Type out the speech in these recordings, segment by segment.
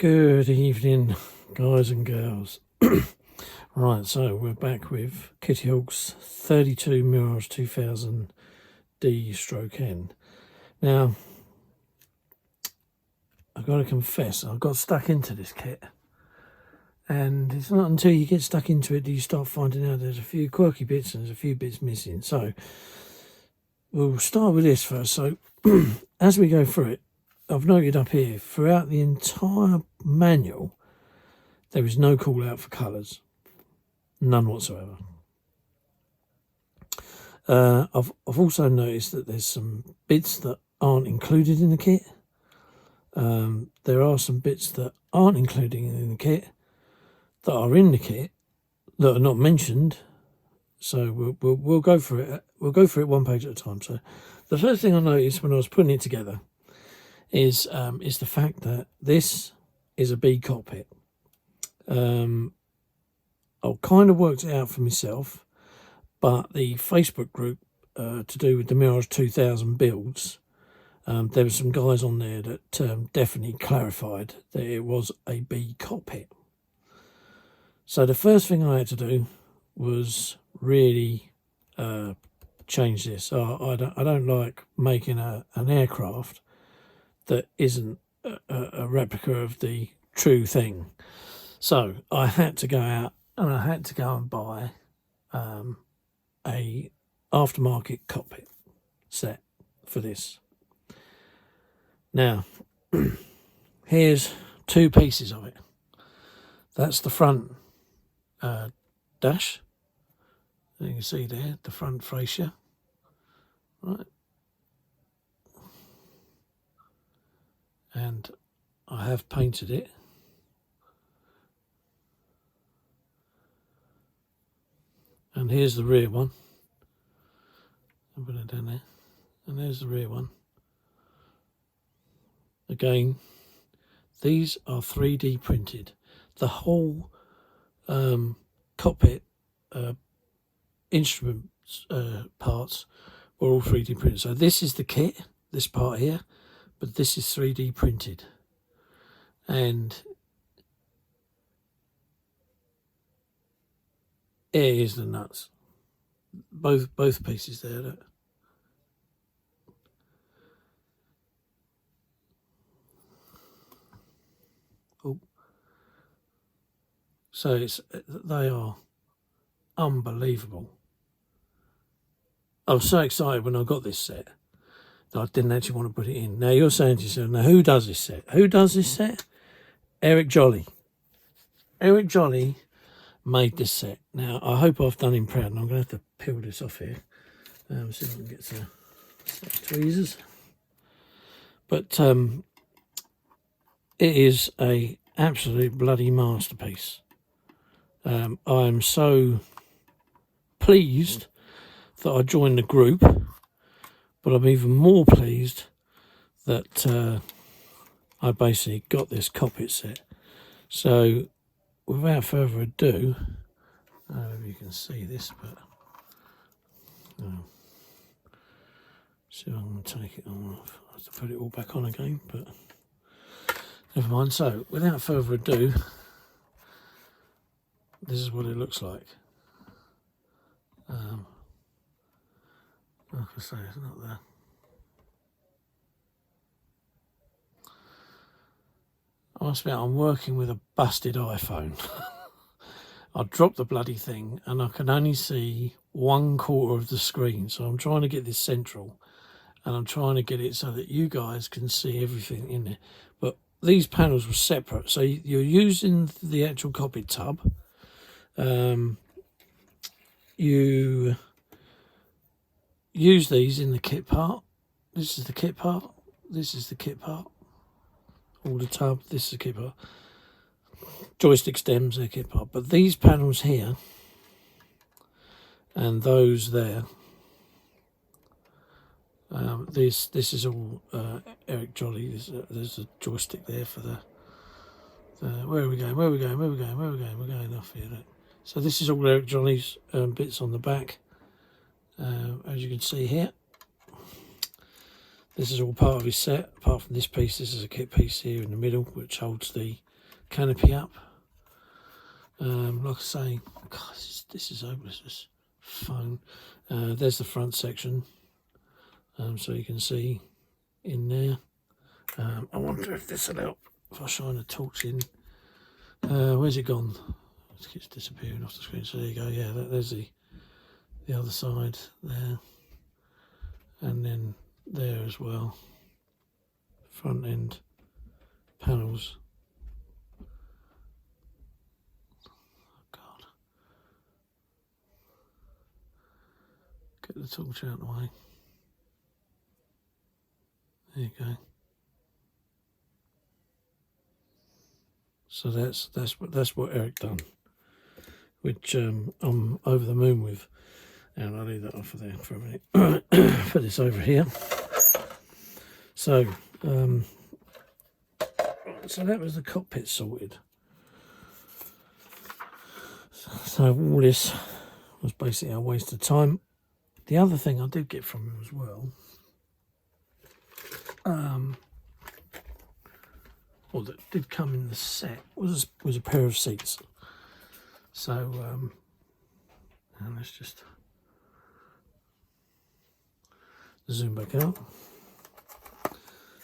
Good evening, guys and girls. Right, so we're back with Kitty Hawk's 32 Mirage 2000D stroke N. Now, I've got to confess, I got stuck into this kit. And it's not until you get stuck into it that you start finding out there's a few quirky bits and there's a few bits missing. So, we'll start with this first. So, as we go through it, I've noted up here, throughout the entire manual, there is no call out for colours. None whatsoever. I've also noticed that there's some bits that aren't included in the kit. There are some bits that aren't included in the kit that are in the kit that are not mentioned. So we'll go through it. We'll go through it one page at a time. So the first thing I noticed when I was putting it together is the fact that this is a B cockpit. I kind of worked it out for myself, but the Facebook group to do with the Mirage 2000 builds, there were some guys on there that definitely clarified that it was a B cockpit. So the first thing I had to do was really change this. I don't like making an aircraft that isn't a replica of the true thing. So I had to go out and I had to go and buy a aftermarket cockpit set for this. Now, here's two pieces of it. That's the front dash. You can see there, the front fascia. Right. And I have painted it. And here's the rear one. I'll put it down there. And there's the rear one. Again, these are 3D printed. The whole cockpit instrument parts were all 3D printed. So this is the kit, this part here, but this is 3D printed. And it is the nuts. Both pieces there. Look. Oh. So they are unbelievable. I was so excited when I got this set that I didn't actually want to put it in. Now you're saying to yourself, now who does this set? Who does this set? Eric Jolly. Eric Jolly made this set. Now I hope I've done him proud, and I'm going to have to peel this off here. See if I can get some tweezers. But it is a absolute bloody masterpiece. I'm so pleased that I joined the group, but I'm even more pleased that I basically got this cockpit set. So without further ado, I don't know if you can see this, but see if I'm going to take it off. I have to put it all back on again, but never mind. So without further ado, this is what it looks like. Like I say, it's not there. I must admit, I'm working with a busted iPhone. I dropped the bloody thing and I can only see 1/4 of the screen. So I'm trying to get this central and I'm trying to get it so that you guys can see everything in there. But these panels were separate. So you're using the actual cockpit tub. You use these in the kit part. This is the kit part. This is the kit part. All the tub. This is the kit part. Joystick stems, the kit part. But these panels here and those there. This is all Eric Jolly. There's a joystick there for the. Where are we going? Where are we going? Where are we going? Where are we going? We're going off here. Look. So this is all Eric Jolly's bits on the back. As you can see here, this is all part of his set. Apart from this piece, this is a kit piece here in the middle, which holds the canopy up. Like I say, God, this is hopeless, this phone. There's the front section, so you can see in there. I wonder if this will help if I shine a torch in. Where's it gone? It's disappearing off the screen. So there you go. Yeah, there's the other side there, and then there as well. Front end panels. God, get the torch out of the way. There you go. So that's what Eric done, which I'm over the moon with. And I'll leave that off of there for a minute. Put this over here. So that was the cockpit sorted. So all this was basically a waste of time. The other thing I did get from him as well, or that did come in the set, was a pair of seats. So and let's just zoom back out.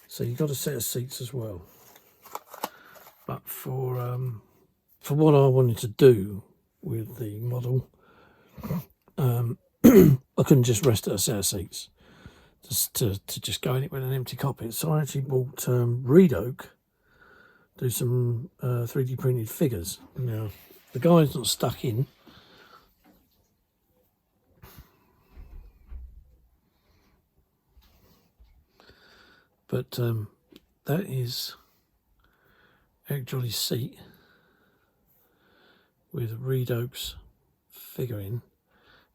So you've got a set of seats as well, but for what I wanted to do with the model, I couldn't just rest at a set of seats just to just go in it with an empty cockpit. So I actually bought reed oak, do some 3D printed figures. Now the guy's not stuck in. But that is Eric Jolly's seat with Reed Oak's figure in,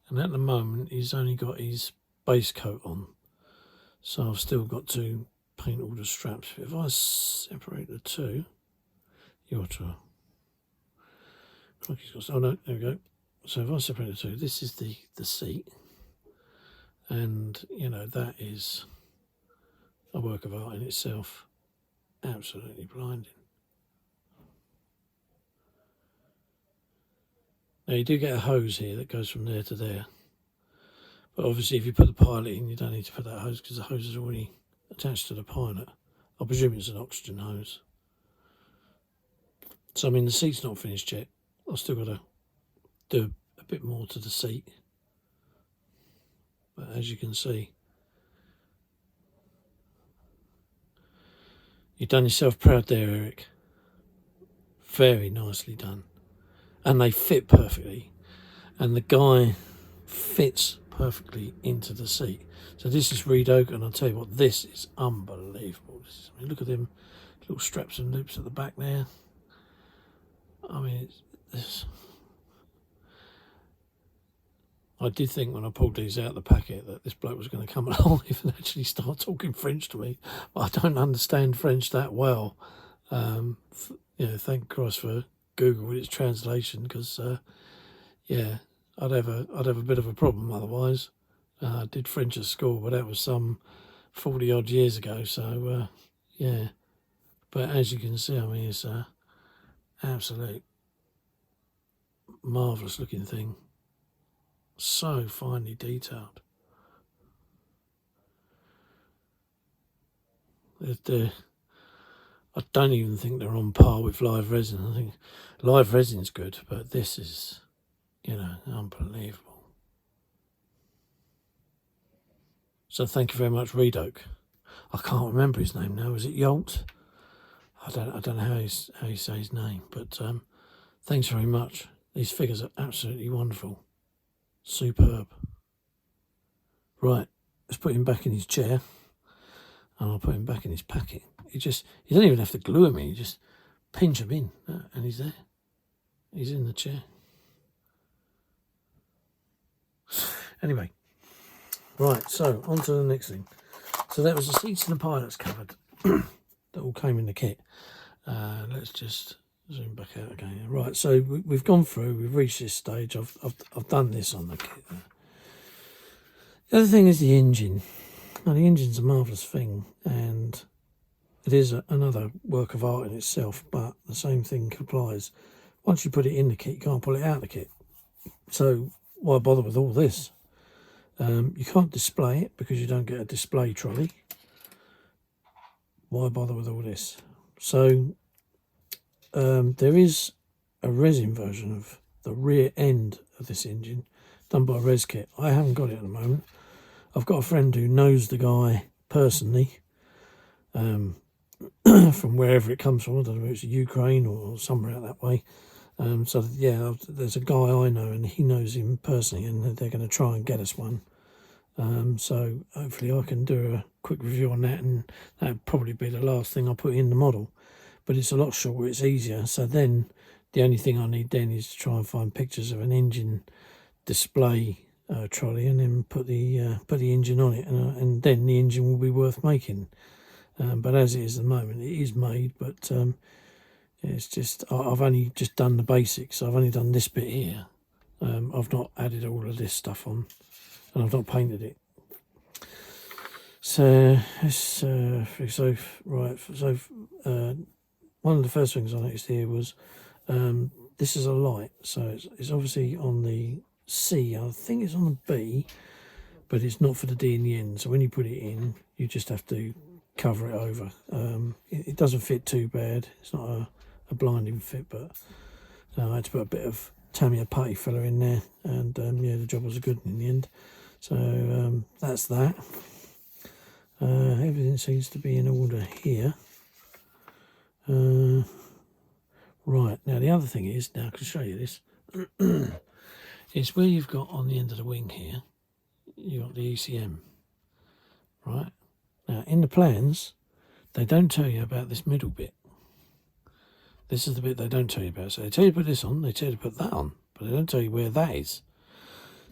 and at the moment he's only got his base coat on, so I've still got to paint all the straps. If I separate the two, your turn. Oh no, there we go. So if I separate the two, this is the seat, and you know that is a work of art in itself. Absolutely blinding. Now you do get a hose here that goes from there to there, but obviously if you put the pilot in, you don't need to put that hose because the hose is already attached to the pilot. I presume it's an oxygen hose. So I mean the seat's not finished yet. I've still got to do a bit more to the seat, but as you can see, you've done yourself proud there, Eric. Very nicely done. And they fit perfectly. And the guy fits perfectly into the seat. So this is Reed Oak, and I'll tell you what, this is unbelievable. I mean, look at them little straps and loops at the back there. I mean, I did think when I pulled these out of the packet that this bloke was going to come along and actually start talking French to me. But I don't understand French that well. You know, thank Christ for Google with its translation, because yeah, I'd have a bit of a problem otherwise. I did French at school, but that was some 40 odd years ago. So yeah, but as you can see, I mean, it's a absolute marvellous looking thing. So finely detailed. I don't even think they're on par with live resin. I think live resin's good, but this is, you know, unbelievable. So thank you very much, Reed Oak. I can't remember his name now. Is it Yolt? I don't know how you say his name, but thanks very much. These figures are absolutely wonderful. Superb. Right, let's put him back in his chair, and I'll put him back in his packet. You don't even have to glue him in, you just pinch him in, and he's there. He's in the chair. Anyway, right, so on to the next thing. So that was the seats and the pilots covered that all came in the kit. Let's just zoom back out again. Right, so we've gone through, we've reached this stage. I've done this on the kit. The other thing is the engine. Now, the engine's a marvellous thing, and it is another work of art in itself, but the same thing applies. Once you put it in the kit, you can't pull it out of the kit. So why bother with all this? You can't display it because you don't get a display trolley. Why bother with all this? So there is a resin version of the rear end of this engine done by ResKit. I haven't got it at the moment. I've got a friend who knows the guy personally, from wherever it comes from. I don't know if it's Ukraine or somewhere out that way. So yeah, there's a guy I know and he knows him personally, and they're going to try and get us one. So hopefully I can do a quick review on that, and that'd probably be the last thing I put in the model. But it's a lot shorter, it's easier. So then the only thing I need then is to try and find pictures of an engine display trolley, and then put the engine on it, and then the engine will be worth making. But as it is at the moment, it is made, but it's just, I've only just done the basics. I've only done this bit here. I've not added all of this stuff on, and I've not painted it. So one of the first things I noticed here was this is a light, so it's obviously on the C. I think it's on the B, but it's not for the D in the end. So when you put it in, you just have to cover it over. It doesn't fit too bad. It's not a blinding fit, but I had to put a bit of Tamiya putty filler in there, and yeah, the job was good in the end. So that's that. Everything seems to be in order here. Right, now the other thing is, now I can show you this, is where you've got on the end of the wing here, you've got the ECM, right? Now in the plans, they don't tell you about this middle bit. This is the bit they don't tell you about. So they tell you to put this on, they tell you to put that on, but they don't tell you where that is.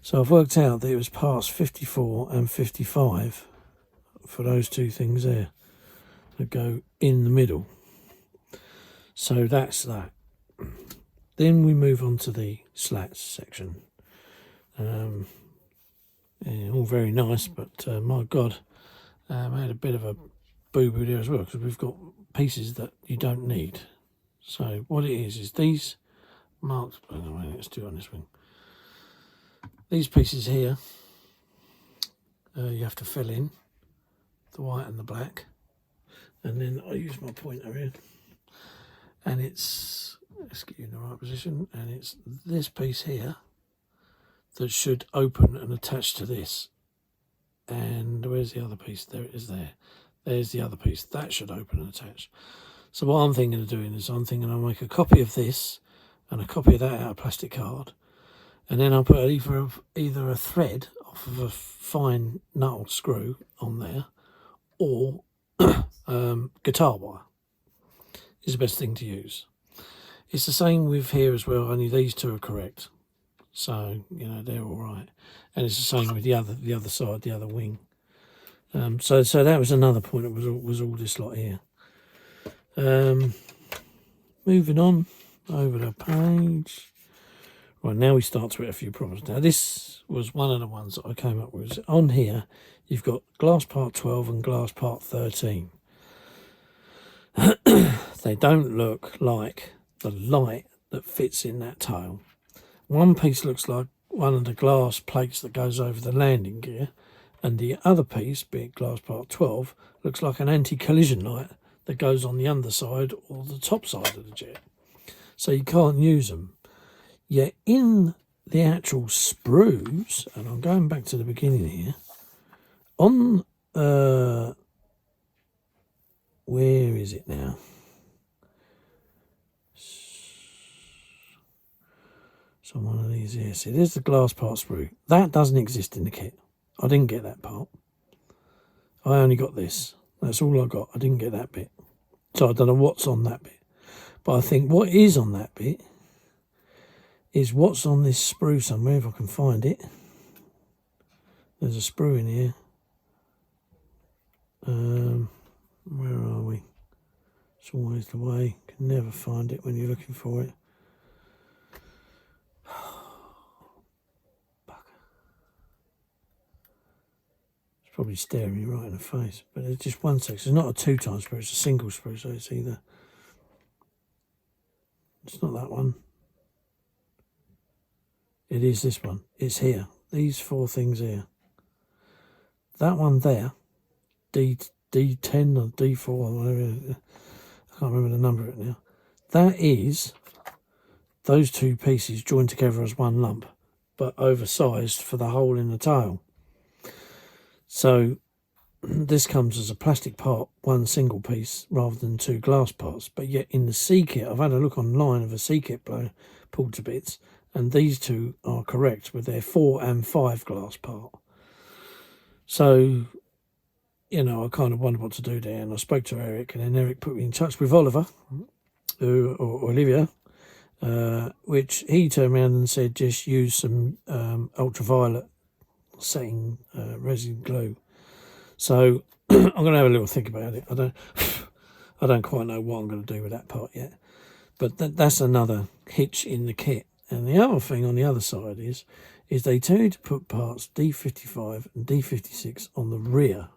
So I've worked out that it was parts 54 and 55 for those two things there that go in the middle. So that's that. Then we move on to the slats section. Yeah, all very nice, but my God, I had a bit of a boo-boo there as well, because we've got pieces that you don't need. So what it is these marks. Oh, no, let's do it on this wing. These pieces here, you have to fill in the white and the black, and then I use my pointer here, and let's get you in the right position, and it's this piece here that should open and attach to this. And where's the other piece? There it is there. There's the other piece. That should open and attach. So what I'm thinking of doing is I'll make a copy of this and a copy of that out of plastic card, and then I'll put either a thread off of a fine nut screw on there, or guitar wire is the best thing to use. It's the same with here as well, only these two are correct. So, you know, they're all right. And it's the same with the other side, the other wing. So that was another point. It was all this lot here. Moving on over the page. Right, now we start to hit a few problems. Now this was one of the ones that I came up with. On here, you've got glass part 12 and glass part 13. They don't look like the light that fits in that tail. One piece looks like one of the glass plates that goes over the landing gear, and the other piece, being glass part 12, looks like an anti-collision light that goes on the underside or the top side of the jet. So you can't use them. Yet in the actual sprues, and I'm going back to the beginning here, on where is it now? So one of these here. See, there's the glass part sprue. That doesn't exist in the kit. I didn't get that part. I only got this. That's all I got. I didn't get that bit. So I don't know what's on that bit. But I think what is on that bit is what's on this sprue somewhere, if I can find it. There's a sprue in here. Where are we? It's always the way. Can never find it when you're looking for it. It's probably staring me right in the face. But it's just one section. It's not a 2-time sprue, it's a single sprue, so it's either... It's not that one. It is this one. It's here. These 4 things here. That one there, D10 or D4 or whatever, I can't remember the number of it now. That is those 2 pieces joined together as one lump, but oversized for the hole in the tail. So this comes as a plastic part, one single piece, rather than 2 glass parts. But yet in the C kit, I've had a look online of a C kit pulled to bits, and these 2 are correct with their 4 and 5 glass part. So, you know, I kind of wondered what to do there, and I spoke to Eric, and then Eric put me in touch with Oliver, or Olivia, which he turned around and said just use some ultraviolet setting resin glue. So I'm going to have a little think about it. I don't quite know what I'm going to do with that part yet, but that's another hitch in the kit. And the other thing on the other side is they tell you to put parts D55 and D56 on the rear,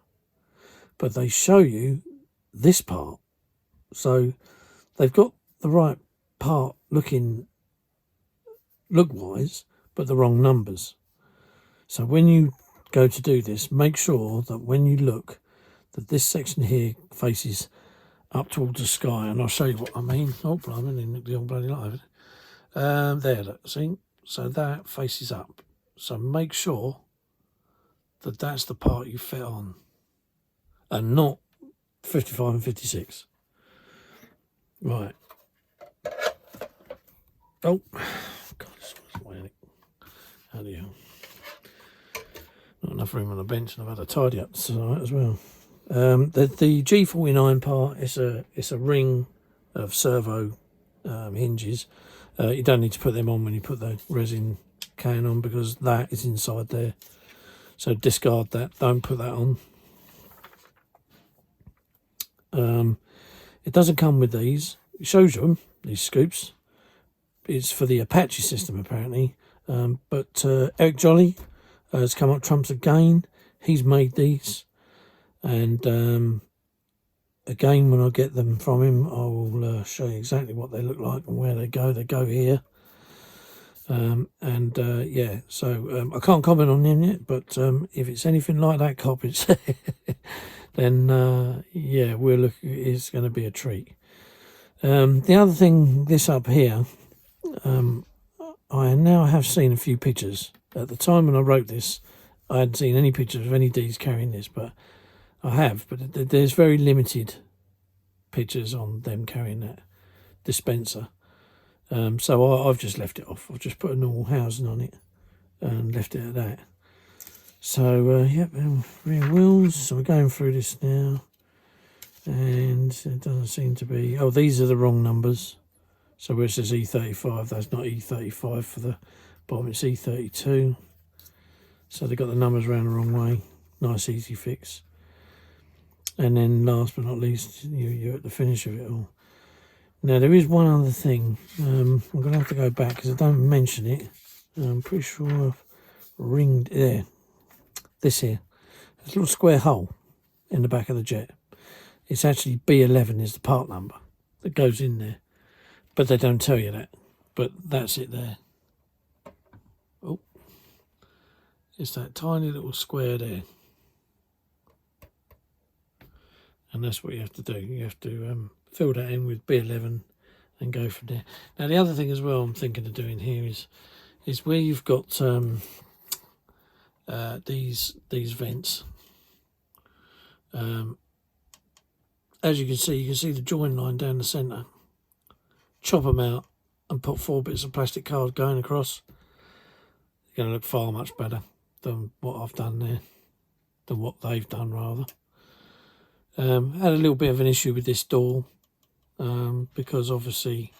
but they show you this part. So they've got the right part look-wise, but the wrong numbers. So when you go to do this, make sure that when you look, that this section here faces up towards the sky, and I'll show you what I mean. Oh, blimey, I didn't look the old bloody light over it. There, look, see? So that faces up. So make sure that that's the part you fit on, and not 55 and 56. Right. Oh, God, this one's weighing it. How do you? Not enough room on the bench, and I've had to tidy up tonight as well. The G49 part is a ring of servo hinges. You don't need to put them on when you put the resin can on, because that is inside there. So discard that. Don't put that on. It doesn't come with these. It shows you them, these scoops. It's for the Apache system apparently. But Eric Jolly has come up trumps again. He's made these, and again, when I get them from him, I will show you exactly what they look like and where they go. They go here. Yeah, so I can't comment on them yet, but if it's anything like that cockpit, then yeah, it's going to be a treat. The other thing, this up here, I now have seen a few pictures. At the time when I wrote this, I hadn't seen any pictures of any Ds carrying this, but I have. But there's very limited pictures on them carrying that dispenser. So I've just left it off. I've just put a normal housing on it and left it at that. So, yep, rear wheels. So we're going through this now. And it doesn't seem to be... Oh, these are the wrong numbers. So where it says E35, that's not E35 for the bottom, it's E32. So they got the numbers around the wrong way. Nice, easy fix. And then last but not least, you're at the finish of it all. Now, there is one other thing. I'm going to have to go back because I don't mention it. I'm pretty sure I've ringed there. This here. There's a little square hole in the back of the jet. It's actually B11 is the part number that goes in there. But they don't tell you that. But that's it there. Oh. It's that tiny little square there. And that's what you have to do. You have to fill that in with B11 and go from there. Now, the other thing as well I'm thinking of doing here is where you've got these vents. As you can see the join line down the centre. Chop them out and put 4 bits of plastic card going across. It's going to look far much better than what I've done there, than what they've done rather. Had a little bit of an issue with this door because obviously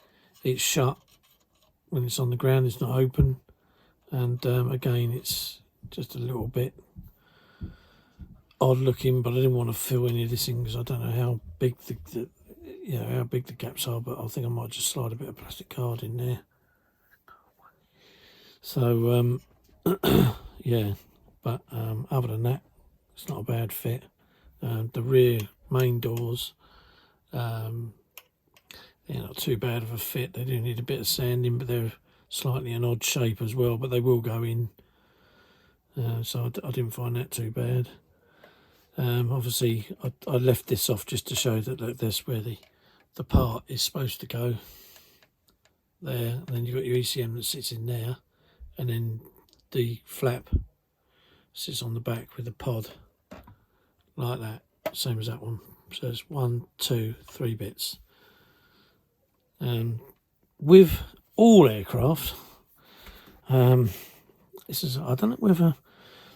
it's shut when it's on the ground, it's not open, and again it's just a little bit odd looking, but I didn't want to fill any of this in because I don't know how big how big the gaps are, but I think I might just slide a bit of plastic card in there. So yeah, but other than that, It's not a bad fit. The rear main doors, they're not too bad of a fit. They do need a bit of sanding, but they're slightly an odd shape as well, but they will go in. So I didn't find that too bad. Obviously, I left this off just to show that, look, that's where the part is supposed to go. There, and then you've got your ECM that sits in there, and then the flap sits on the back with the pod, like that, same as that one. So it's 1, 2, 3 bits. With all aircraft, this is, I don't know whether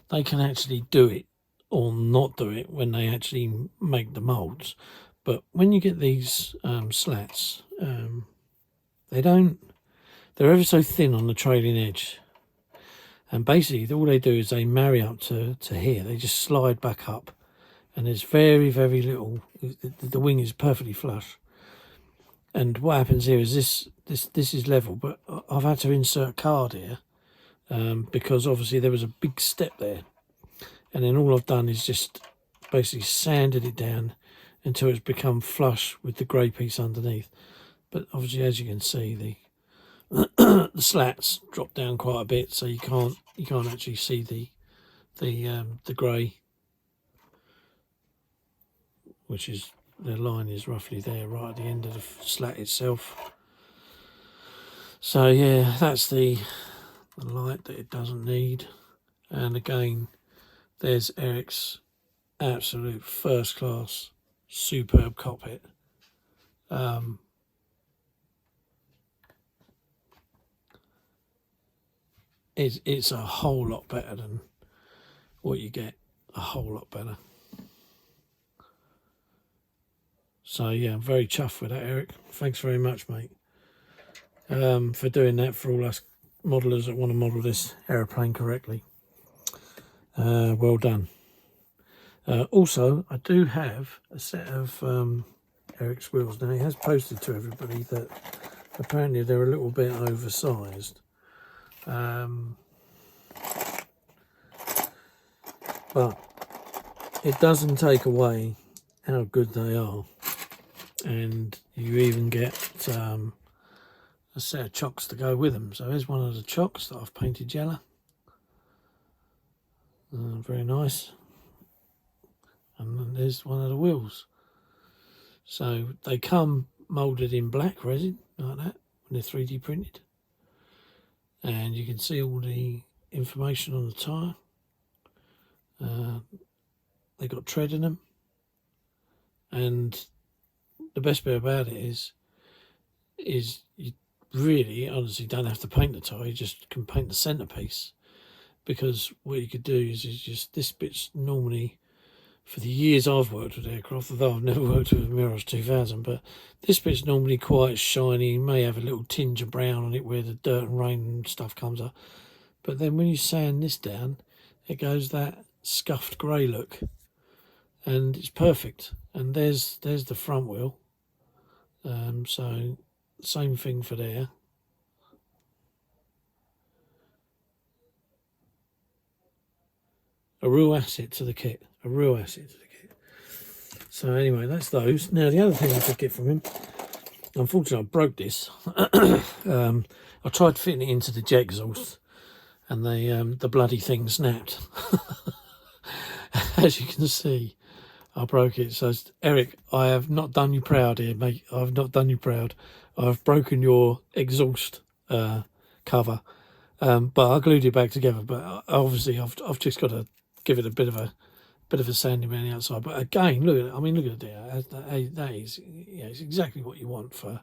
they can actually do it or not do it when they actually make the moulds, but when you get these slats, they're ever so thin on the trailing edge, and basically all they do is they marry up to here. They just slide back up, and there's very, very little. The wing is perfectly flush, and what happens here is this is level, but I've had to insert card here because obviously there was a big step there, and then all I've done is just basically sanded it down until it's become flush with the grey piece underneath. But obviously, as you can see, the slats drop down quite a bit, so you can't actually see the grey, which is, the line is roughly there, right at the end of the slat itself. So yeah, that's the light that it doesn't need. And again, there's Eric's absolute first class, superb cockpit. It's a whole lot better than what you get, a whole lot better. So yeah, I'm very chuffed with that, Eric. Thanks very much, mate, for doing that for all us modelers that want to model this aeroplane correctly. Well done. Also, I do have a set of Eric's wheels. Now, he has posted to everybody that apparently they're a little bit oversized. But it doesn't take away how good they are, and you even get a set of chocks to go with them. So here's one of the chocks that I've painted yellow. Very nice. And then there's one of the wheels. So they come moulded in black resin like that when they're 3D printed, and you can see all the information on the tyre. They got tread in them, and the best bit about it is you really honestly don't have to paint the tyre. You just can paint the centerpiece, because what you could do is just, this bit's normally, for the years I've worked with aircraft, although I've never worked with a Mirage 2000, but this bit's normally quite shiny. You may have a little tinge of brown on it where the dirt and rain and stuff comes up, but then when you sand this down, it goes that scuffed grey look, and it's perfect. And there's the front wheel. So same thing for there. A real asset to the kit. A real asset to the kit. So anyway, that's those. Now, the other thing I could get from him, unfortunately I broke this. I tried fitting it into the jet exhaust, and the bloody thing snapped. As you can see, I broke it. So Eric, I have not done you proud here, mate. I've not done you proud. I've broken your exhaust cover, but I glued it back together. But obviously, I've just got to give it a bit of a sanding around the outside. But again, look at it. I mean, look at it there. That is, yeah, it's exactly what you want for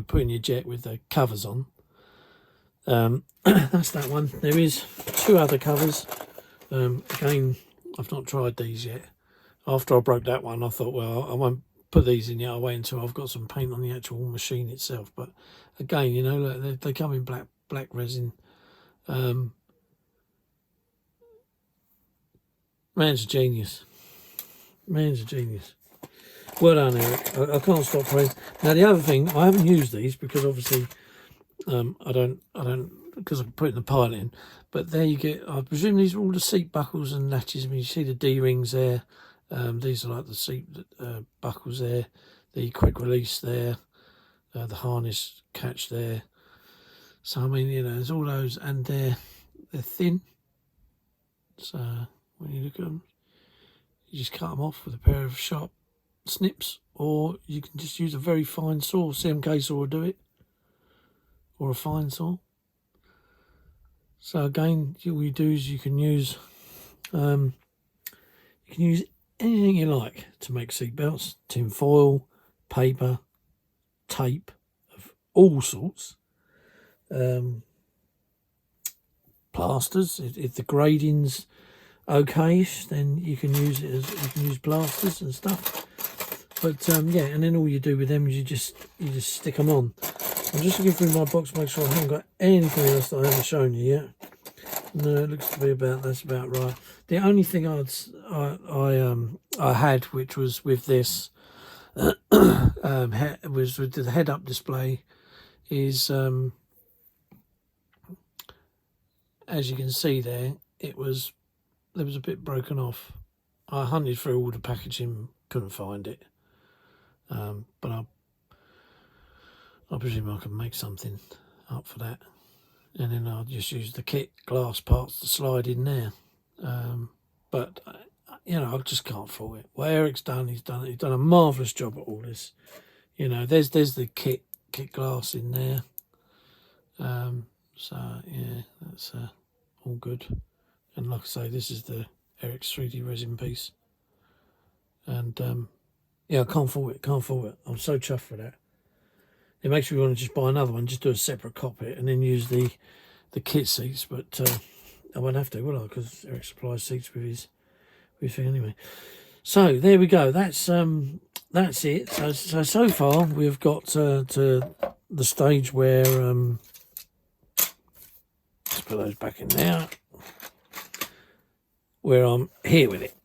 putting your jet with the covers on. That's that one. There is 2 other covers. Again, I've not tried these yet. After I broke that one, I thought, well, I won't put these in yet. I'll wait until I've got some paint on the actual machine itself. But again, you know, look, they come in black resin. Man's a genius. Man's a genius. Well done, Eric. I can't stop praising. Now, the other thing, I haven't used these because obviously I don't because I'm putting the pilot in. But there you get, I presume these are all the seat buckles and latches. I mean, you see the D-rings there. These are like the seat buckles there, the quick release there, the harness catch there. So, I mean, you know, there's all those, and they're thin. So, when you look at them, you just cut them off with a pair of sharp snips, or you can just use a very fine saw. CMK saw will do it, or a fine saw. So again, all you do is you can use anything you like to make seat belts: tin foil, paper, tape of all sorts, plasters. If the grading's okayish, then you can use plasters and stuff. But yeah, and then all you do with them is you just stick them on. I'm just looking through my box, make sure I haven't got anything else that I haven't shown you yet. No, it looks to be that's about right. The only thing I had, which was with this, was with the head-up display, is as you can see there, there was a bit broken off. I hunted through all the packaging, couldn't find it, but I presume I can make something up for that, and then I'll just use the kit glass parts to slide in there. But you know, I just can't fault it. What Eric's done, he's done a marvellous job at all this. You know, there's the kit glass in there. So yeah, that's all good. And like I say, this is the Eric's 3D resin piece. And yeah, I can't fault it. I'm so chuffed for that. It makes me want to just buy another one, just do a separate cockpit, and then use the kit seats. But I won't have to, will I? Because Eric supplies seats with his thing anyway. So there we go. That's it. So far we've got to the stage where let's put those back in there, where I'm here with it.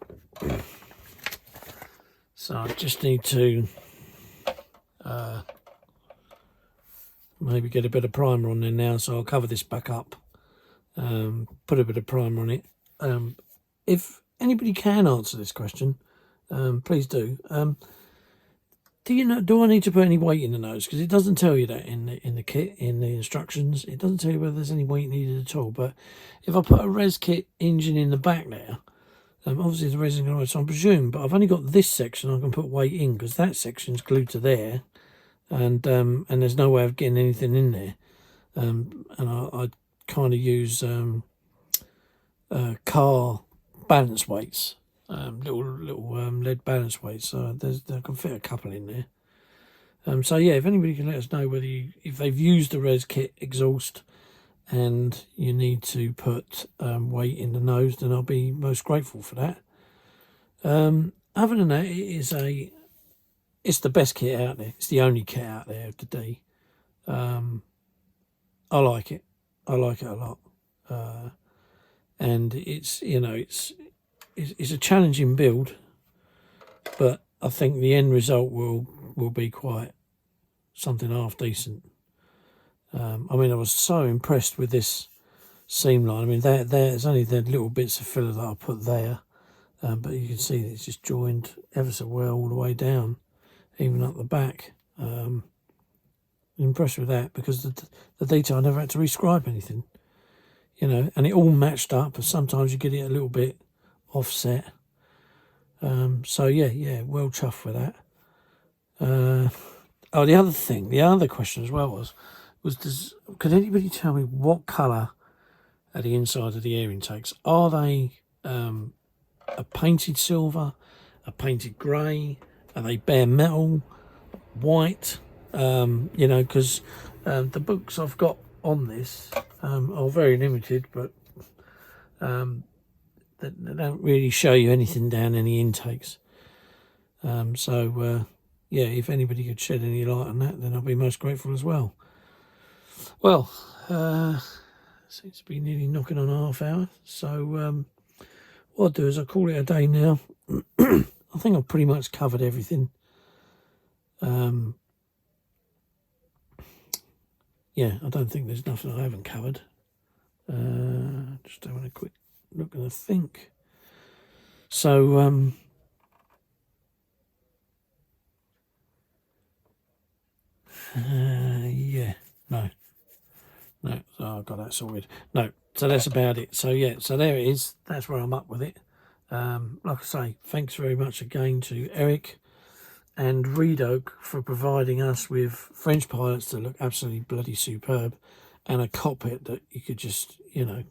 So I just need to maybe get a bit of primer on there now, so I'll cover this back up, put a bit of primer on it. If anybody can answer this question, please do. Do I need to put any weight in the nose? Because it doesn't tell you that in the kit, in the instructions. It doesn't tell you whether there's any weight needed at all. But if I put a res kit engine in the back there, obviously the resin can ride, so I presume. But I've only got this section I can put weight in, because that section's glued to there, and there's no way of getting anything in there. And I kind of use car balance weights. Little lead balance weights, so I can fit a couple in there. So yeah, if anybody can let us know whether if they've used the res kit exhaust and you need to put weight in the nose, then I'll be most grateful for that. Other than that, it's the best kit out there. It's the only kit out there of the D. I like it. I like it a lot. And it's, you know, it's a challenging build, but I think the end result will be quite something half decent. I mean, I was so impressed with this seam line. I mean, there's only the little bits of filler that I put there, but you can see that it's just joined ever so well all the way down, even up the back. I'm impressed with that, because the detail, I never had to rescribe anything, you know, and it all matched up. And sometimes you get it a little bit offset. So yeah, well chuffed with that. The other question as well was could anybody tell me what colour are the inside of the air intakes? Are they a painted silver, a painted grey? Are they bare metal, white? You know, because the books I've got on this are very limited, but they don't really show you anything down any intakes. So yeah, if anybody could shed any light on that, then I'll be most grateful as well. Well, seems to be nearly knocking on a half hour. So what I'll do is I'll call it a day now. I think I've pretty much covered everything. Yeah, I don't think there's nothing I haven't covered. Just having a quick look and a think. So yeah, no, oh, I got that sorted. No, so that's about it. So yeah, so there it is. That's where I'm up with it. Like I say, thanks very much again to Eric and Reed Oak for providing us with French pilots that look absolutely bloody superb, and a cockpit that you could just, you know,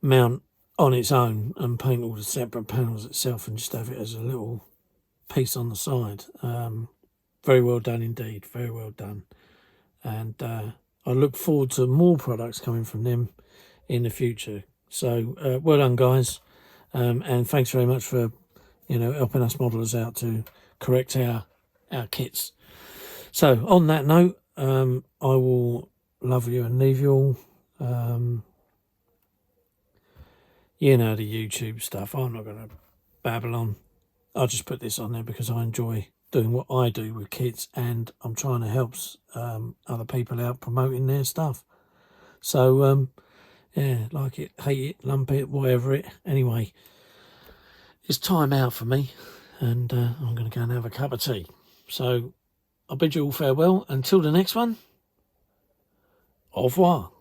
mount on its own and paint all the separate panels itself and just have it as a little piece on the side. Very well done indeed, very well done. And I look forward to more products coming from them in the future. So well done, guys, and thanks very much for, you know, helping us modelers out to correct our kits. So on that note, I will love you and leave you all. You know, the YouTube stuff, I'm not going to babble on. I'll just put this on there because I enjoy doing what I do with kits, and I'm trying to help other people out promoting their stuff. So yeah, like it, hate it, lump it, whatever it. Anyway, it's time out for me, and I'm going to go and have a cup of tea. So I'll bid you all farewell until the next one. Au revoir.